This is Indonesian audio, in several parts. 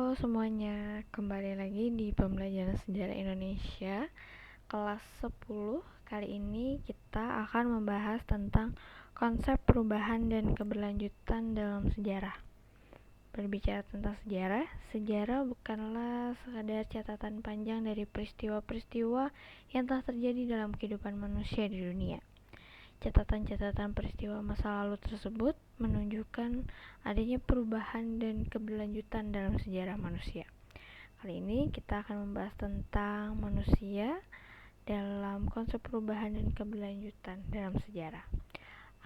Halo semuanya, kembali lagi di pembelajaran sejarah Indonesia kelas 10. Kali ini kita akan membahas tentang konsep perubahan dan keberlanjutan dalam sejarah. Berbicara tentang sejarah, sejarah bukanlah sekadar catatan panjang dari peristiwa-peristiwa yang telah terjadi dalam kehidupan manusia di dunia. Catatan-catatan peristiwa masa lalu tersebut menunjukkan adanya perubahan dan keberlanjutan dalam sejarah manusia. Kali ini kita akan membahas tentang manusia dalam konsep perubahan dan keberlanjutan dalam sejarah.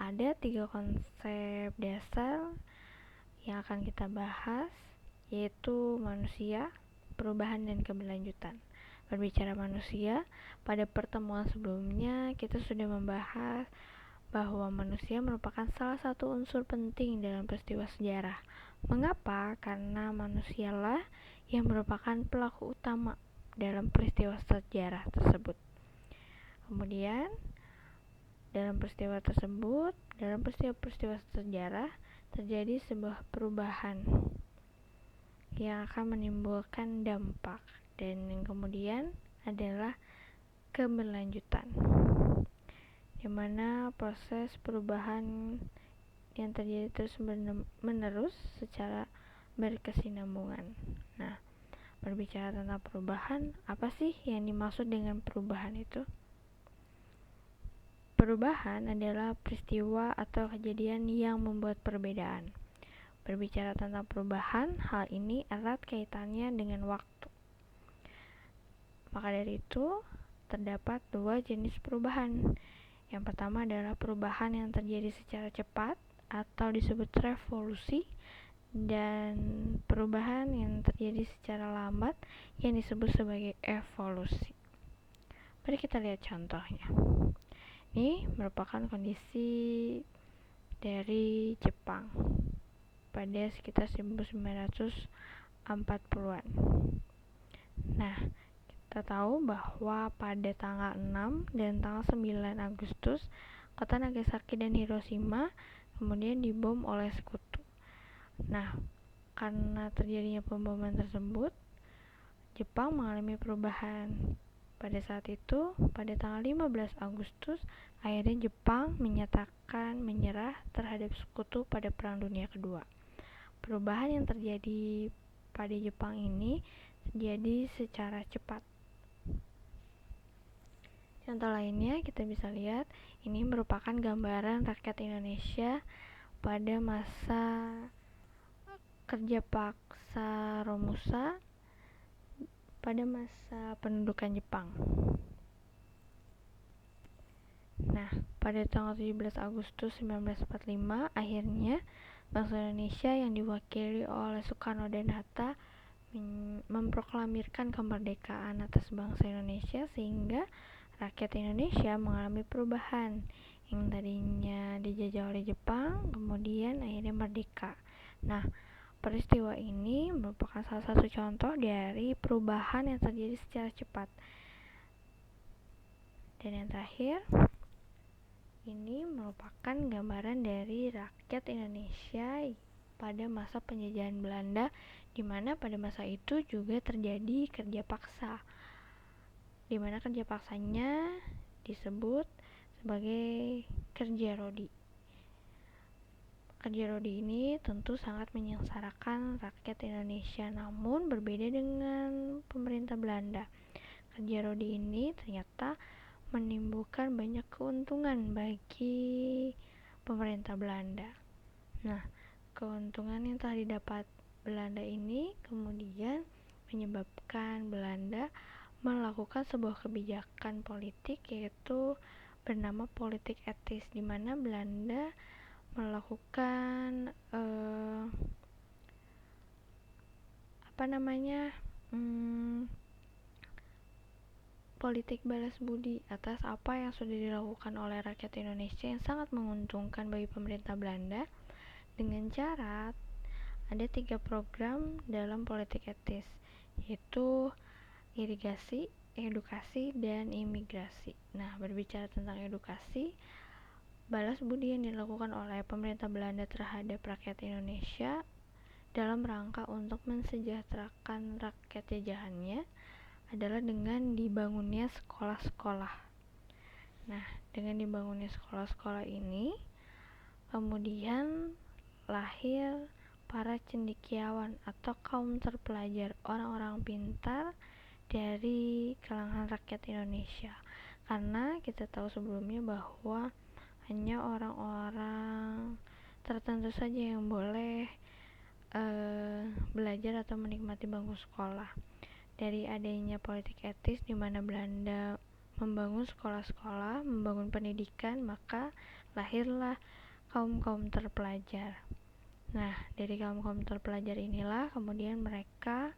Ada 3 konsep dasar yang akan kita bahas, yaitu manusia, perubahan, dan keberlanjutan. Berbicara manusia, pada pertemuan sebelumnya kita sudah membahas bahwa manusia merupakan salah satu unsur penting dalam peristiwa sejarah. Mengapa? Karena manusialah yang merupakan pelaku utama dalam peristiwa sejarah tersebut. Kemudian, dalam peristiwa sejarah terjadi sebuah perubahan yang akan menimbulkan dampak, dan yang kemudian adalah keberlanjutan, di mana proses perubahan yang terjadi terus menerus secara berkesinambungan. Nah, berbicara tentang perubahan, apa sih yang dimaksud dengan perubahan itu? Perubahan adalah peristiwa atau kejadian yang membuat perbedaan. Berbicara tentang perubahan, hal ini erat kaitannya dengan waktu. Maka dari itu, terdapat 2 jenis perubahan. Yang pertama adalah perubahan yang terjadi secara cepat atau disebut revolusi, dan perubahan yang terjadi secara lambat yang disebut sebagai evolusi. Mari kita lihat contohnya. Ini merupakan kondisi dari Jepang pada sekitar 1940-an. Nah, kita tahu bahwa pada tanggal 6 dan tanggal 9 Agustus, kota Nagasaki dan Hiroshima kemudian dibom oleh sekutu. Nah, karena terjadinya pemboman tersebut, Jepang mengalami perubahan. Pada saat itu, pada tanggal 15 Agustus, akhirnya Jepang menyatakan menyerah terhadap sekutu pada Perang Dunia Kedua. Perubahan yang terjadi pada Jepang ini terjadi secara cepat. Contoh lainnya kita bisa lihat, ini merupakan gambaran rakyat Indonesia pada masa kerja paksa Romusa pada masa pendudukan Jepang. Nah, pada tanggal 17 Agustus 1945, akhirnya bangsa Indonesia yang diwakili oleh Soekarno dan Hatta memproklamirkan kemerdekaan atas bangsa Indonesia, sehingga rakyat Indonesia mengalami perubahan yang tadinya dijajah oleh Jepang, kemudian akhirnya merdeka. Nah, peristiwa ini merupakan salah satu contoh dari perubahan yang terjadi secara cepat. Dan yang terakhir, ini merupakan gambaran dari rakyat Indonesia pada masa penjajahan Belanda, di mana pada masa itu juga terjadi kerja paksa, di mana kerja paksanya disebut sebagai kerja rodi. Kerja rodi ini tentu sangat menyengsarakan rakyat Indonesia, namun berbeda dengan pemerintah Belanda. Kerja rodi ini ternyata menimbulkan banyak keuntungan bagi pemerintah Belanda. Nah, keuntungan yang telah didapat Belanda ini kemudian menyebabkan Belanda melakukan sebuah kebijakan politik, yaitu bernama politik etis, di mana Belanda melakukan politik balas budi atas apa yang sudah dilakukan oleh rakyat Indonesia yang sangat menguntungkan bagi pemerintah Belanda, dengan cara ada 3 program dalam politik etis, yaitu irigasi, edukasi, dan imigrasi. Nah, berbicara tentang edukasi, balas budi yang dilakukan oleh pemerintah Belanda terhadap rakyat Indonesia dalam rangka untuk mensejahterakan rakyat jajahannya adalah dengan dibangunnya sekolah-sekolah. Nah, dengan dibangunnya sekolah-sekolah ini, kemudian lahir para cendekiawan atau kaum terpelajar, orang-orang pintar dari kalangan rakyat Indonesia. Karena kita tahu sebelumnya bahwa hanya orang-orang tertentu saja yang boleh belajar atau menikmati bangku sekolah. Dari adanya politik etis di mana Belanda membangun sekolah-sekolah, membangun pendidikan, maka lahirlah kaum-kaum terpelajar. Nah, dari kaum-kaum terpelajar inilah kemudian mereka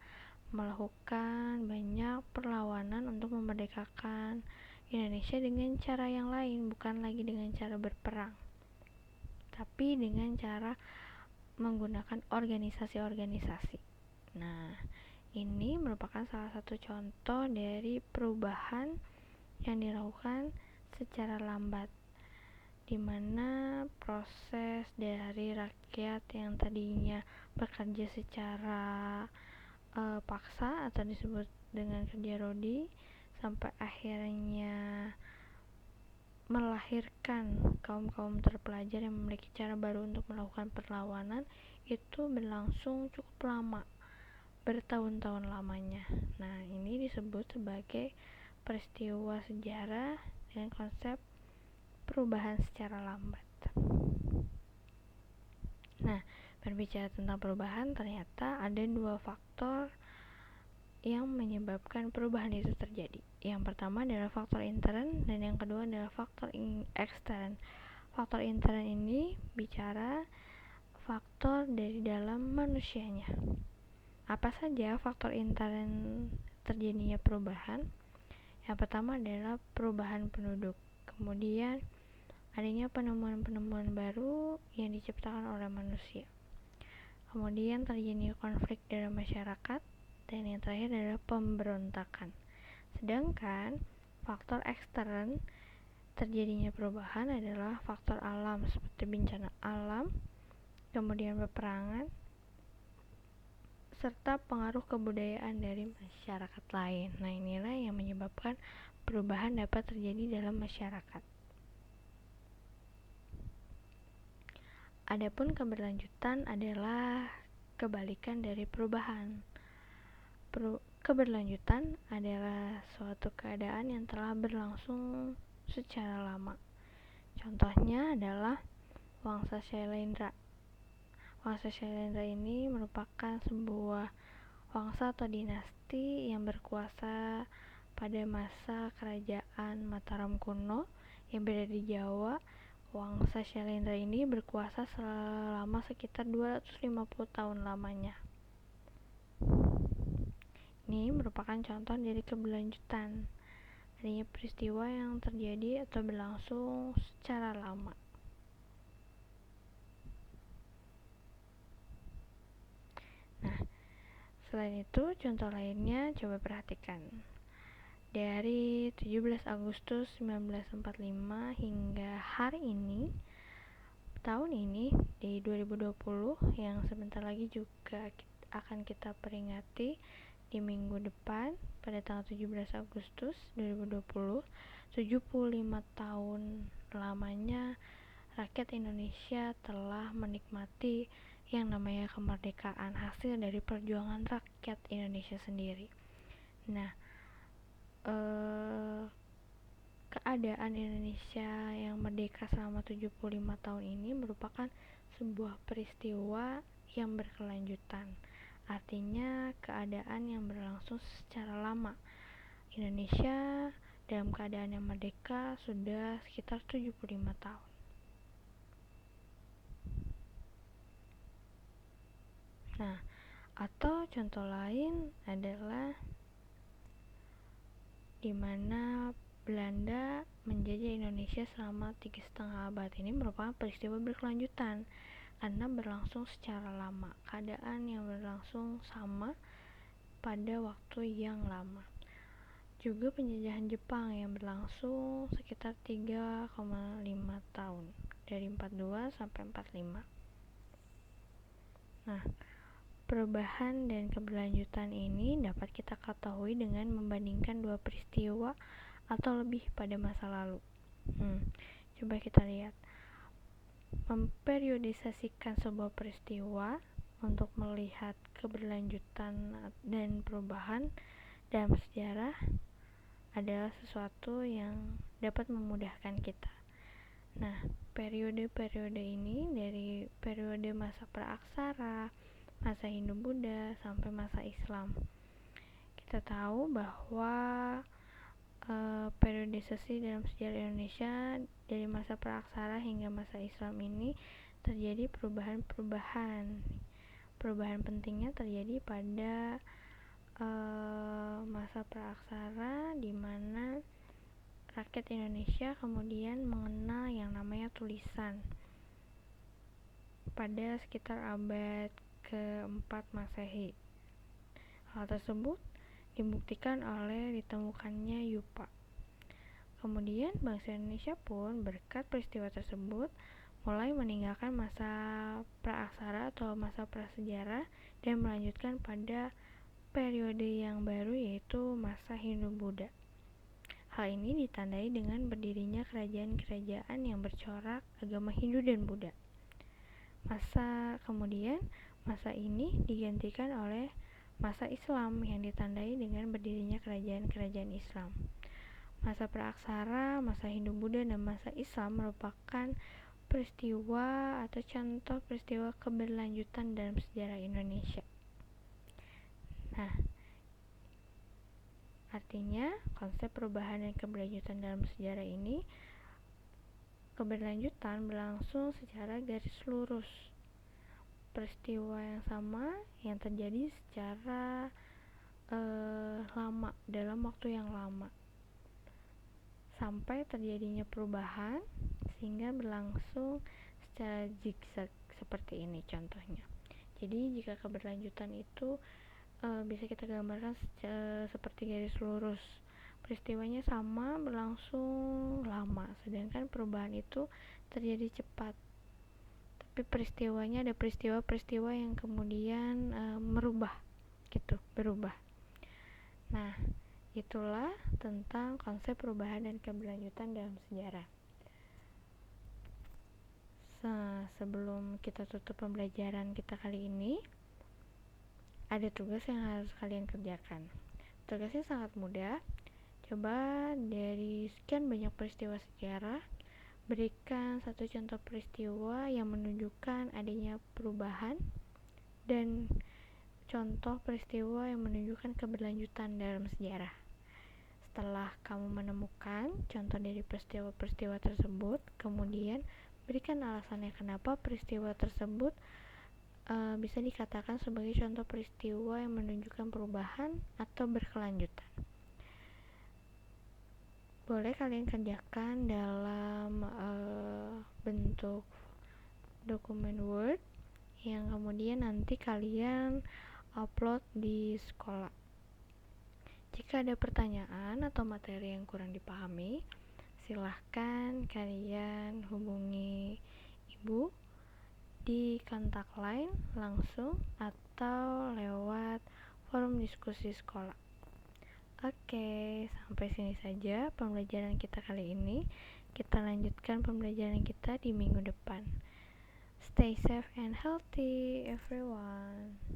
melakukan banyak perlawanan untuk memerdekakan Indonesia dengan cara yang lain, bukan lagi dengan cara berperang, tapi dengan cara menggunakan organisasi-organisasi. Nah, ini merupakan salah satu contoh dari perubahan yang dilakukan secara lambat, di mana proses dari rakyat yang tadinya bekerja secara paksa atau disebut dengan kerja rodi sampai akhirnya melahirkan kaum-kaum terpelajar yang memiliki cara baru untuk melakukan perlawanan itu berlangsung cukup lama, bertahun-tahun lamanya. Nah, ini disebut sebagai peristiwa sejarah dengan konsep perubahan secara lambat. Nah, berbicara tentang perubahan, ternyata ada dua faktor yang menyebabkan perubahan itu terjadi. Yang pertama adalah faktor intern dan yang kedua adalah faktor ekstern. Faktor intern ini bicara faktor dari dalam manusianya. Apa saja faktor intern terjadinya perubahan? Yang pertama adalah perubahan penduduk. Kemudian adanya penemuan-penemuan baru yang diciptakan oleh manusia. Kemudian terjadinya konflik dalam masyarakat. Dan yang terakhir adalah pemberontakan. Sedangkan faktor ekstern terjadinya perubahan adalah faktor alam seperti bencana alam, kemudian peperangan, serta pengaruh kebudayaan dari masyarakat lain. Nah, inilah yang menyebabkan perubahan dapat terjadi dalam masyarakat. Adapun keberlanjutan adalah kebalikan dari perubahan. Keberlanjutan adalah suatu keadaan yang telah berlangsung secara lama. Contohnya adalah Wangsa Syailendra. Wangsa Syailendra ini merupakan sebuah wangsa atau dinasti yang berkuasa pada masa kerajaan Mataram kuno yang berada di Jawa. Wangsa Syailendra ini berkuasa selama sekitar 250 tahun lamanya. Ini merupakan contoh dari keberlanjutan, adanya peristiwa yang terjadi atau berlangsung secara lama. Nah, selain itu, contoh lainnya coba perhatikan. Dari 17 Agustus 1945 hingga hari ini, tahun ini di 2020 yang sebentar lagi juga akan kita peringati di minggu depan pada tanggal 17 Agustus 2020, 75 tahun lamanya rakyat Indonesia telah menikmati yang namanya kemerdekaan, hasil dari perjuangan rakyat Indonesia sendiri. Nah, keadaan Indonesia yang merdeka selama 75 tahun ini merupakan sebuah peristiwa yang berkelanjutan. Artinya keadaan yang berlangsung secara lama. Indonesia dalam keadaan yang merdeka sudah sekitar 75 tahun. Nah, atau contoh lain adalah di mana Belanda menjajah Indonesia selama 3,5 abad. Ini merupakan peristiwa berkelanjutan karena berlangsung secara lama, keadaan yang berlangsung sama pada waktu yang lama. Juga penjajahan Jepang yang berlangsung sekitar 3,5 tahun, dari 42 sampai 45. Nah, perubahan dan keberlanjutan ini dapat kita ketahui dengan membandingkan dua peristiwa atau lebih pada masa lalu. Coba kita lihat. Memperiodisasikan sebuah peristiwa untuk melihat keberlanjutan dan perubahan dalam sejarah adalah sesuatu yang dapat memudahkan kita. Nah, periode-periode ini dari periode masa praaksara, masa Hindu-Buddha, sampai masa Islam. Kita tahu bahwa periodisasi dalam sejarah Indonesia dari masa praaksara hingga masa Islam ini terjadi perubahan-perubahan. Perubahan pentingnya terjadi pada masa praaksara, di mana rakyat Indonesia kemudian mengenal yang namanya tulisan pada sekitar abad ke-4 Masehi. Hal tersebut dibuktikan oleh ditemukannya yupa. Kemudian bangsa Indonesia pun berkat peristiwa tersebut mulai meninggalkan masa praaksara atau masa prasejarah dan melanjutkan pada periode yang baru, yaitu masa Hindu-Buddha. Hal ini ditandai dengan berdirinya kerajaan-kerajaan yang bercorak agama Hindu dan Buddha. Kemudian masa ini digantikan oleh masa Islam yang ditandai dengan berdirinya kerajaan-kerajaan Islam. Masa praaksara, masa Hindu-Buddha, dan masa Islam merupakan peristiwa atau contoh peristiwa keberlanjutan dalam sejarah Indonesia. Nah, artinya konsep perubahan dan keberlanjutan dalam sejarah ini, keberlanjutan berlangsung secara garis lurus. Peristiwa yang sama yang terjadi secara lama, dalam waktu yang lama, sampai terjadinya perubahan sehingga berlangsung secara zigzag seperti ini contohnya. Jadi jika keberlanjutan itu bisa kita gambarkan seperti garis lurus. Peristiwanya sama, berlangsung lama, sedangkan perubahan itu terjadi cepat. Tapi peristiwanya ada peristiwa-peristiwa yang kemudian berubah. Nah, itulah tentang konsep perubahan dan keberlanjutan dalam sejarah. Sebelum kita tutup pembelajaran kita kali ini, ada tugas yang harus kalian kerjakan. Tugasnya sangat mudah. Coba dari sekian banyak peristiwa sejarah, berikan satu contoh peristiwa yang menunjukkan adanya perubahan dan contoh peristiwa yang menunjukkan keberlanjutan dalam sejarah. Setelah kamu menemukan contoh dari peristiwa-peristiwa tersebut, kemudian berikan alasannya kenapa peristiwa tersebut bisa dikatakan sebagai contoh peristiwa yang menunjukkan perubahan atau berkelanjutan. Boleh kalian kerjakan dalam bentuk dokumen Word yang kemudian nanti kalian upload di sekolah. Jika ada pertanyaan atau materi yang kurang dipahami, silahkan kalian hubungi ibu di kontak line langsung atau lewat forum diskusi sekolah. Oke, sampai sini saja pembelajaran kita kali ini. Kita lanjutkan pembelajaran kita di minggu depan. Stay safe and healthy, everyone.